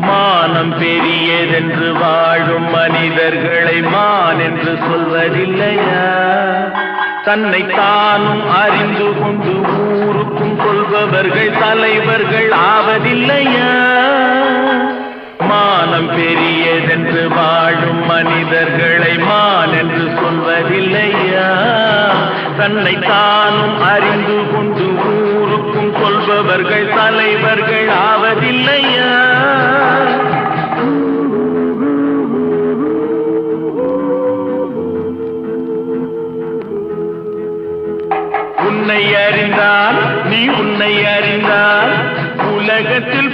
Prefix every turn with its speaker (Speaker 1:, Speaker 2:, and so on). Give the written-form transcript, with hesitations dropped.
Speaker 1: மானம் பெரியதென்று வாழும் மனிதர்களை மான் என்று சொல்வதில்லையா? தன்னை தானும் அறிந்து கொண்டு ஊருக்கும் கொள்பவர்கள் தலைவர்கள் ஆவதில்லையா? மானம் பெரியதென்று வாழும் மனிதர்களை மான் என்று சொல்வதில்லையா? தன்னை தானும் அறிந்து கொண்டு ஊருக்கும் கொள்பவர்கள் தலைவர்கள் ஆவதில்லையா? உன்னை அறிந்தால் நீ உன்னை அறிந்தால் உலகத்தில்